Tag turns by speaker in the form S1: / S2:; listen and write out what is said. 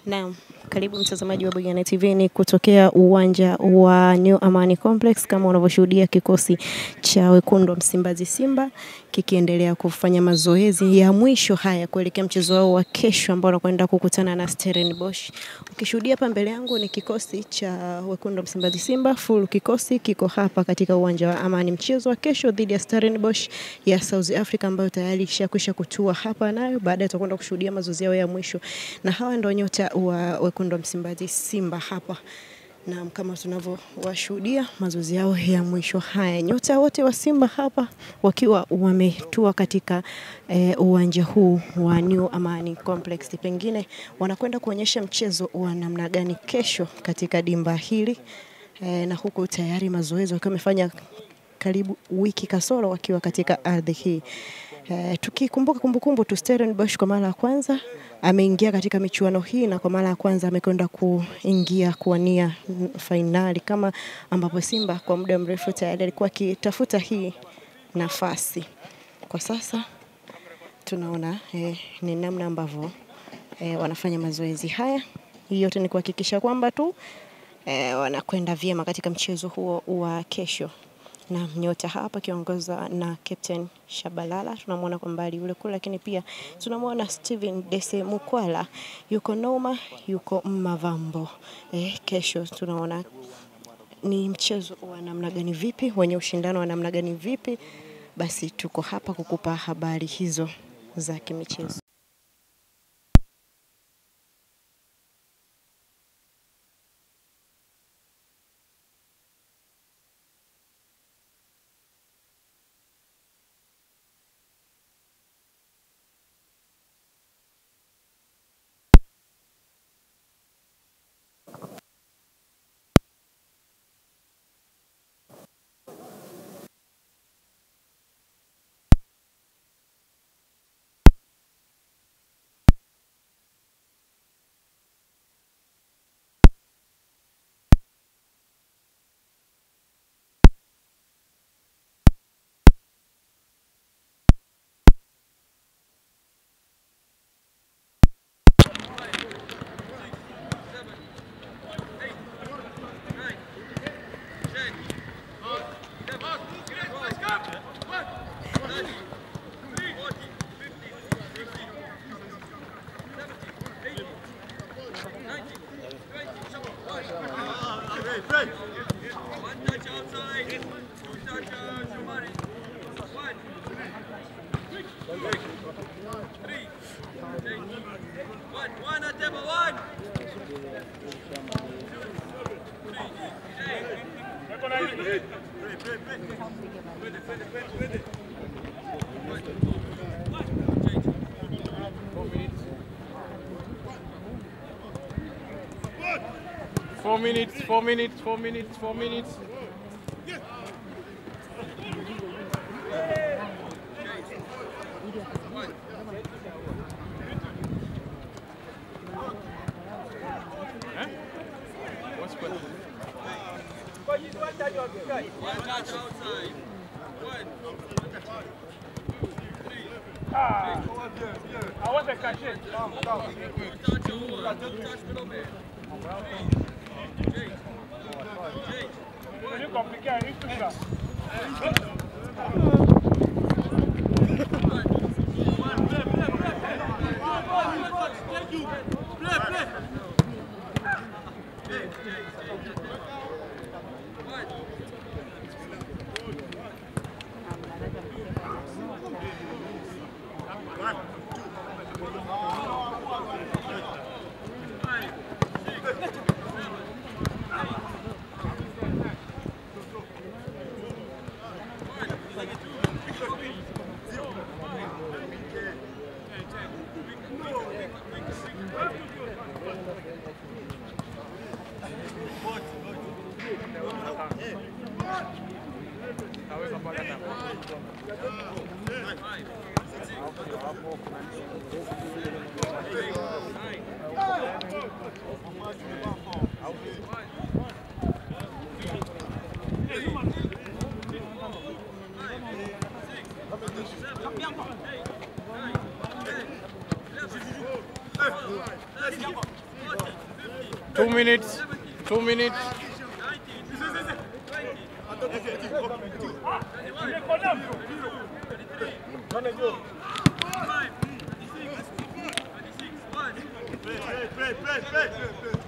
S1: Naam, karibu mtazamaji wa Bugana TV ni kutokea uwanja wa New Amani Complex. Kama unavyoshuhudia kikosi cha wekundu wa Msimbazi Simba kikiendelea kufanya mazoezi ya mwisho haya kuelekea mchezo wao wa kesho ambao wanakwenda kukutana na Stellenbosch. Ukishuhudia hapa mbele yangu ni kikosi cha wekundu wa Msimbazi Simba, full kikosi kiko hapa katika uwanja wa Amani. Mchezo wa kesho dhidi ya Stellenbosch ya South Africa ambayo tayari ishakwisha kutua hapa, nayo baadaye tutakwenda kushuhudia mazoezi yao ya mwisho. Na hawa ndio nyota wa wekundu wa Msimbazi Simba hapa. Na kama tunavyowashuhudia mazoezi yao ya mwisho haya, nyota wote wa Simba hapa wakiwa wametua katika uwanja huu wa New Amani Complex. Pengine wanakwenda kuonyesha mchezo wa namna gani kesho katika dimba hili, na huku tayari mazoezi wakiwa wamefanya karibu wiki kasoro wakiwa katika ardhi hii. Tukikumbuka kumbukumbu tu, Stellenbosch kwa mara ya kwanza ameingia katika michuano hii, na kwa mara ya kwanza amekwenda kuingia kuwania finali, kama ambapo Simba kwa muda mrefu tayari alikuwa akitafuta hii nafasi. Kwa sasa tunaona ni namna ambavyo wanafanya mazoezi haya. Hii yote ni kuhakikisha kwamba tu wanakwenda vyema katika mchezo huo wa kesho. Na nyota hapa kiongoza na Captain Shabalala, tunamwona kwa mbali yule kule, lakini pia tunamwona Steven Dese Mukwala yuko Noma, yuko Mavambo. Kesho tunaona ni mchezo wa namna gani vipi, wenye ushindano wa namna gani vipi. Basi tuko hapa kukupa habari hizo za kimichezo.
S2: Four minutes. What's good? One touch outside. I want the cachet. Touch middle man. It's complicated.
S3: 2 minutes. 2 minutes.
S2: Play.